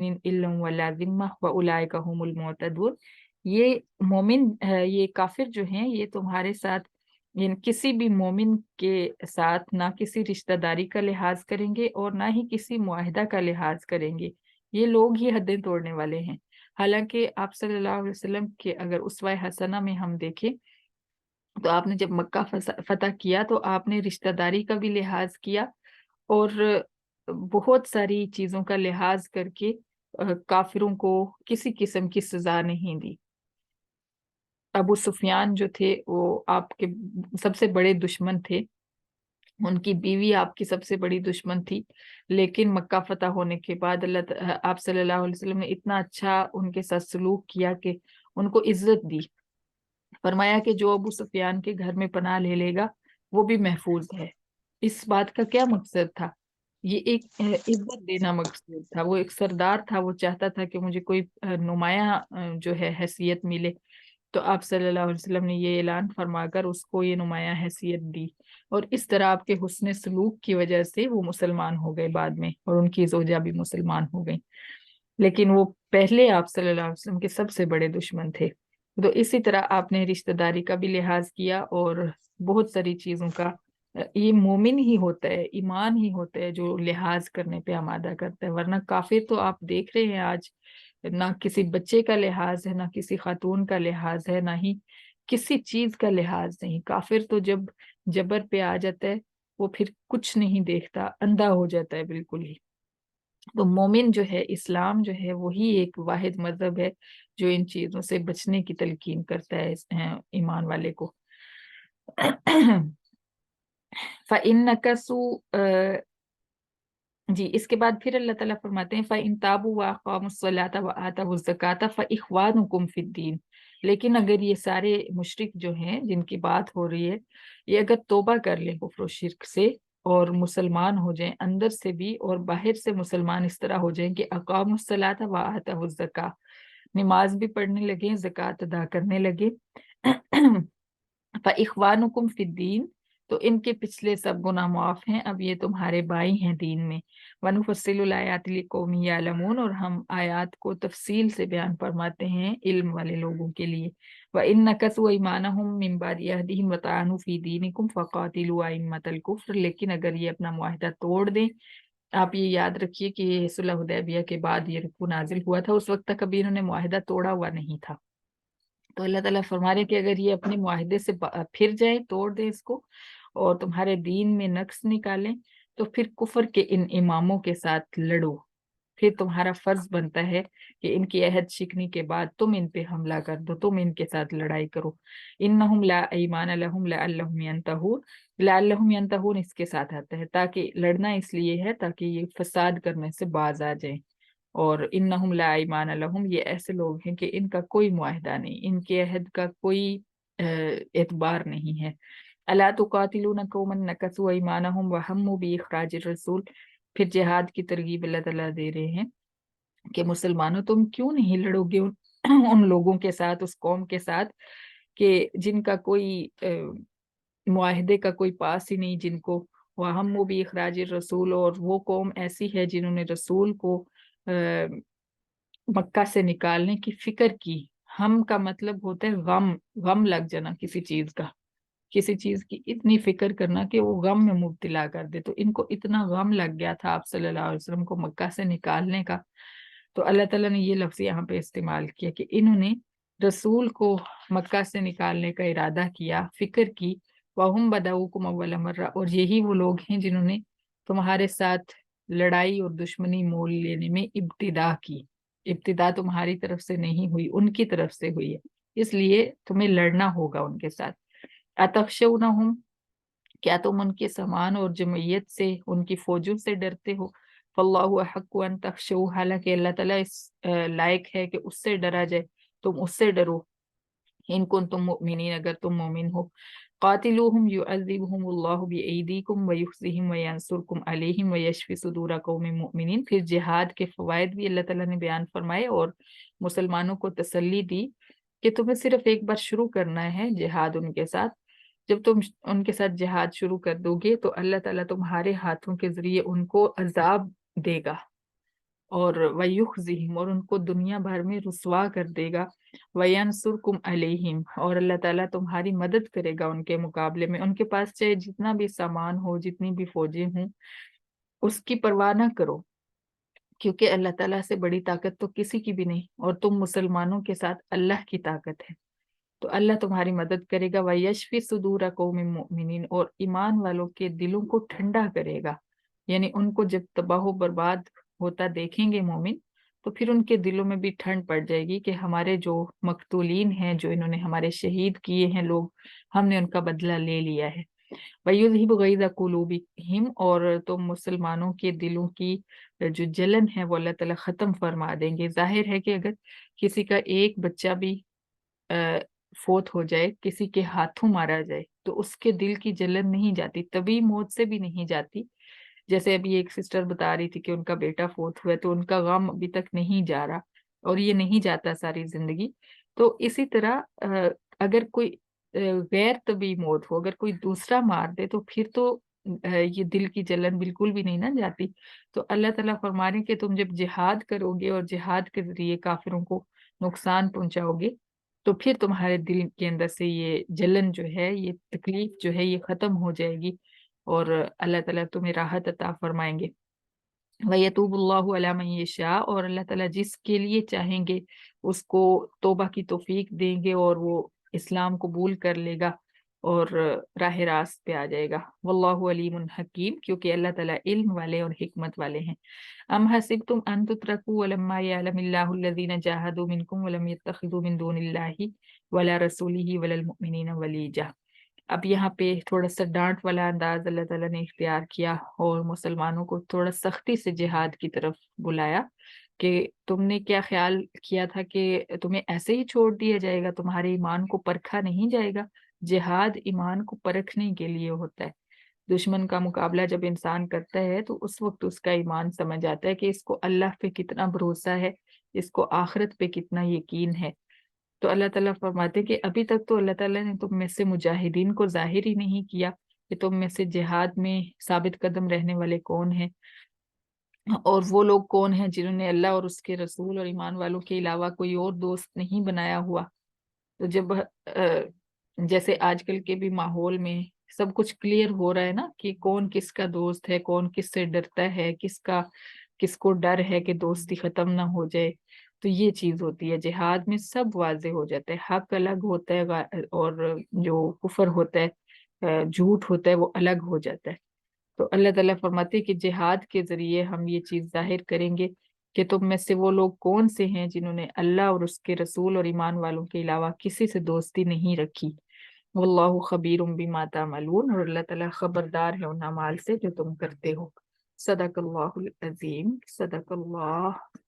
इल्ला वला ज़िम्मा व उलाइका हुमुल मुअतदून। ये मोमिन ये काफिर जो हैं ये तुम्हारे साथ किसी भी मोमिन के साथ ना किसी रिश्तेदारी का लिहाज करेंगे और ना ही किसी मुआहिदा का लिहाज करेंगे। ये लोग ही हदें तोड़ने वाले हैं। हालांकि आप सल्लल्लाहु अलैहि वसल्लम के अगर उसवा हसना में हम देखें तो आपने जब मक्का फतह किया तो आपने रिश्तेदारी का भी लिहाज किया और बहुत सारी चीजों का लिहाज करके काफिरों को किसी किस्म की सजा नहीं दी। अबू सुफियान जो थे वो आपके सबसे बड़े दुश्मन थे, उनकी बीवी आपकी सबसे बड़ी दुश्मन थी, लेकिन मक्का फतह होने के बाद आप सल्लल्लाहु अलैहि वसल्लम ने इतना अच्छा उनके साथ सलूक किया कि उनको इज्जत दी। फरमाया कि जो अबू सुफियान के घर में पनाह ले लेगा वो भी महफूज है। इस बात का क्या मकसद था? ये एक इज्जत देना मकसद था। वो एक सरदार था, वो चाहता था कि मुझे कोई नुमाया जो है हैसियत मिले। तो आप सल्लल्लाहु अलैहि वसल्लम ने ये ऐलान फरमाकर उसको ये नुमाया हैसियत दी और इस तरह आपके हुस्न सलूक की वजह से वो मुसलमान हो गए बाद में और उनकी जोजा भी मुसलमान हो गई। लेकिन वो पहले आप सल्लल्लाहु अलैहि वसल्लम के सबसे बड़े दुश्मन थे। तो इसी तरह आपने रिश्तेदारी का भी लिहाज किया और बहुत सारी चीजों का ये मोमिन ही होता है, ईमान ही होता है जो लिहाज करने पे आमादा करता है। वरना काफिर तो आप देख रहे हैं आज, ना किसी बच्चे का लिहाज है, ना किसी खातून का लिहाज है, ना ही किसी चीज का लिहाज नहीं। काफिर तो जब जबर पे आ जाता है वो फिर कुछ नहीं देखता, अंधा हो जाता है बिल्कुल ही। तो मोमिन जो है, इस्लाम जो है, वही एक वाहिद मजहब है जो इन चीजों से बचने की तलकीन करता है ईमान वाले को। फ़इन्नकसू जी, इसके बाद फिर अल्लाह ताला फरमाते हैं फ़इन ताबू व अक़ामुस्सलाता व आतवुज़ ज़काता फ़इख़वानुकुम फ़िद्दीन। लेकिन अगर ये सारे मुशरिक जो हैं जिनकी बात हो रही है, ये अगर तौबा कर लें कुफ्र और शिर्क से और मुसलमान हो जाएं अंदर से भी और बाहर से मुसलमान इस तरह हो जाएं कि अक़ामुस्सलाता व आतवुज़ ज़का, नमाज भी पढ़ने लगे, ज़कात अदा करने लगे, फ़इख़वानुकुम फ़िद्दीन, तो इनके पिछले सब गुनाह माफ हैं, अब ये तुम्हारे भाई हैं दीन में। वनुफ़स्सिलुल आयाति लिक़ौमिन यअलमून, और हम आयात को तफसील से बयान फरमाते हैं इल्म वाले लोगों के लिए। व इन नकसू ईमानहुम मिन बादि अहदिहिम व ताअनु फ़ी दीनिकुम फ़क़ातिलू अइम्मतल कुफ्र। लेकिन अगर ये अपना मुआहिदा तोड़ दें, आप ये याद रखिए कि ये सुलह हुदैबिया के बाद ये रुकू नाजिल हुआ था, उस वक्त तक कभी इन्होंने मुआहिदा तोड़ा हुआ नहीं था। तो अल्लाह ताला फरमा रहे हैं कि अगर ये अपने मुआहिदे से फिर जाए, तोड़ दे इसको और तुम्हारे दीन में नक्स निकालें, तो फिर कुफर के इन इमामों के साथ लड़ो। फिर तुम्हारा फर्ज बनता है कि इनकी अहद शिकनी के बाद तुम इन पे हमला कर दो, तुम इनके साथ लड़ाई करो। इन्नहुम ला ईमान लहुम लअल्लहुम यंतहून, लअल्लहुम यंतहून इसके साथ आता है ताकि लड़ना इसलिए है ताकि ये फसाद करने से बाज आ जाए। और इन्नहुम ला ईमान लहुम, ये ऐसे लोग हैं कि इनका कोई मुआहिदा नहीं, इनके अहद का कोई एतबार नहीं है। अला तुकातिलून कौमन नकसू ईमानहुम व हम्मू बिइखराजिर रसूल। फिर जिहाद की तरगीब अल्लाह ताला दे रहे हैं कि मुसलमानों तुम क्यों नहीं लड़ोगे उन लोगों के साथ, उस कौम के साथ कि जिनका कोई मुआहिदे का कोई पास ही नहीं, जिनको वह हम्मू बिइखराजिर रसूल, और वो कौम ऐसी है जिन्होंने रसूल को मक्का से निकालने की फिक्र की। हम का मतलब होता है गम, गम लग जाना किसी चीज का, किसी चीज की इतनी फिक्र करना कि वो गम में मुब्तला कर दे। तो इनको इतना गम लग गया था आप सल्लल्लाहु अलैहि वसल्लम को मक्का से निकालने का, तो अल्लाह ताला ने ये लफ्ज यहाँ पे इस्तेमाल किया कि इन्होंने रसूल को मक्का से निकालने का इरादा किया, फिक्र की। वहुम बदाऊकुम अव्वल मर्रा, और यही वो लोग हैं जिन्होंने तुम्हारे साथ लड़ाई और दुश्मनी मोल लेने में इब्तिदा की। इब्तिदा तुम्हारी तरफ से नहीं हुई, उनकी तरफ से हुई है, इसलिए तुम्हें लड़ना होगा उनके साथ। अतख्शौनहुम, क्या तुम उनके सामान और जमयत से, उनकी फौजों से डरते हो? फल्लाहु अहक्कु अन तख्शऊ, हालांकि अल्लाह ताला इस लायक है कि उससे डरा जाए, तुम उससे डरो। इन कुंतुम मुमिनीन, अगर तुम मोमिन हो। कातिलूहुम युअज़्ज़िबहुमुल्लाहु बिअयदीकुम व युख़ज़िहिम व यंसुरकुम अलैहिम व यशफि सुदूर कौमिन मुमिनीन। फिर जिहाद के फवायद भी अल्लाह ताला ने बयान फरमाए और मुसलमानों को तसल्ली दी कि तुम्हें सिर्फ एक बार शुरू करना है जिहाद उनके साथ। जब तुम उनके साथ जिहाद शुरू कर दोगे तो अल्लाह ताला तुम्हारे हाथों के जरिए उनको अजाब देगा, اور وَيُخْزِهِمْ، اور ان کو دنیا بھر میں رسوا کر دے گا، وَيَنْصُرْكُمْ عَلَيْهِمْ، اور اللہ تعالیٰ تمہاری مدد کرے گا ان کے مقابلے میں۔ ان کے پاس چاہے جتنا بھی سامان ہو، جتنی بھی فوجیں ہوں، اس کی پرواہ نہ کرو، کیونکہ اللہ تعالیٰ سے بڑی طاقت تو کسی کی بھی نہیں، اور تم مسلمانوں کے ساتھ اللہ کی طاقت ہے، تو اللہ تمہاری مدد کرے گا۔ وَيَشْفِ صُدُورَ قَوْمٍ مُؤْمِنِينَ، اور ایمان والوں کے دلوں کو ٹھنڈا کرے گا، یعنی ان کو جب تباہ و برباد ہوتا دیکھیں گے مومن، تو پھر ان کے دلوں میں بھی ٹھنڈ پڑ جائے گی کہ ہمارے جو مقتولین ہیں، جو انہوں نے ہمارے شہید کیے ہیں لوگ، ہم نے ان کا بدلہ لے لیا ہے۔ وَيُذْهِبُ غَيْظَ قُلُوبِهِمْ، اور تم مسلمانوں کے دلوں کی جو جلن ہے وہ اللہ تعالیٰ ختم فرما دیں گے۔ ظاہر ہے کہ اگر کسی کا ایک بچہ بھی فوت ہو جائے، کسی کے ہاتھوں مارا جائے، تو اس کے دل کی جلن نہیں جاتی، طبی موت سے بھی نہیں جاتی۔ جیسے ابھی ایک سسٹر بتا رہی تھی کہ ان کا بیٹا فوت ہوا ہے، تو ان کا غم ابھی تک نہیں جا رہا، اور یہ نہیں جاتا ساری زندگی۔ تو اسی طرح اگر کوئی غیر طبی موت ہو، اگر کوئی دوسرا مار دے، تو پھر تو یہ دل کی جلن بالکل بھی نہیں نہ جاتی۔ تو اللہ تعالیٰ فرما رہے ہیں کہ تم جب جہاد کرو گے اور جہاد کے ذریعے کافروں کو نقصان پہنچاؤ گے، تو پھر تمہارے دل کے اندر سے یہ جلن جو ہے، یہ تکلیف جو ہے، یہ ختم ہو جائے گی، اور اللہ تعالیٰ تمہیں راحت عطا فرمائیں گے۔ وَيَتُوبُ اللَّهُ عَلَىٰ مَن يَشَاءُ، اور اللہ تعالیٰ جس کے لیے چاہیں گے اس کو توبہ کی توفیق دیں گے، اور وہ اسلام قبول کر لے گا اور راہ راست پہ آ جائے گا۔ واللہ علیم حکیم، کیونکہ اللہ تعالیٰ علم والے اور حکمت والے ہیں۔ ام حسبتم ان تترکوا ولما یعلم اللہ الذین جاہدوا منکم ولم یتخذوا من دون اللہ ولا رسولہ ولا المؤمنین ولیجہ۔ اب یہاں پہ تھوڑا سا ڈانٹ والا انداز اللہ تعالیٰ نے اختیار کیا، اور مسلمانوں کو تھوڑا سختی سے جہاد کی طرف بلایا، کہ تم نے کیا خیال کیا تھا کہ تمہیں ایسے ہی چھوڑ دیا جائے گا، تمہارے ایمان کو پرکھا نہیں جائے گا؟ جہاد ایمان کو پرکھنے کے لیے ہوتا ہے۔ دشمن کا مقابلہ جب انسان کرتا ہے تو اس وقت اس کا ایمان سمجھ آتا ہے کہ اس کو اللہ پہ کتنا بھروسہ ہے، اس کو آخرت پہ کتنا یقین ہے۔ تو اللہ تعالیٰ فرماتے کہ ابھی تک تو اللہ تعالیٰ نے تم میں سے مجاہدین کو ظاہر ہی نہیں کیا کہ تم میں سے جہاد میں ثابت قدم رہنے والے کون ہیں، اور وہ لوگ کون ہیں جنہوں نے اللہ اور اس کے رسول اور ایمان والوں کے علاوہ کوئی اور دوست نہیں بنایا ہوا۔ تو جب جیسے آج کل کے بھی ماحول میں سب کچھ کلیئر ہو رہا ہے نا، کہ کون کس کا دوست ہے، کون کس سے ڈرتا ہے، کس کو ڈر ہے کہ دوستی ختم نہ ہو جائے، تو یہ چیز ہوتی ہے جہاد میں، سب واضح ہو جاتا ہے، حق الگ ہوتا ہے اور جو کفر ہوتا ہے، جھوٹ ہوتا ہے، وہ الگ ہو جاتا ہے۔ تو اللہ تعالیٰ فرماتے ہیں کہ جہاد کے ذریعے ہم یہ چیز ظاہر کریں گے کہ تم میں سے وہ لوگ کون سے ہیں جنہوں نے اللہ اور اس کے رسول اور ایمان والوں کے علاوہ کسی سے دوستی نہیں رکھی۔ واللہ خبیر بما تعملون، اور اللہ تعالیٰ خبردار ہے ان اعمال سے جو تم کرتے ہو۔ صدق اللہ العظیم، صدق اللہ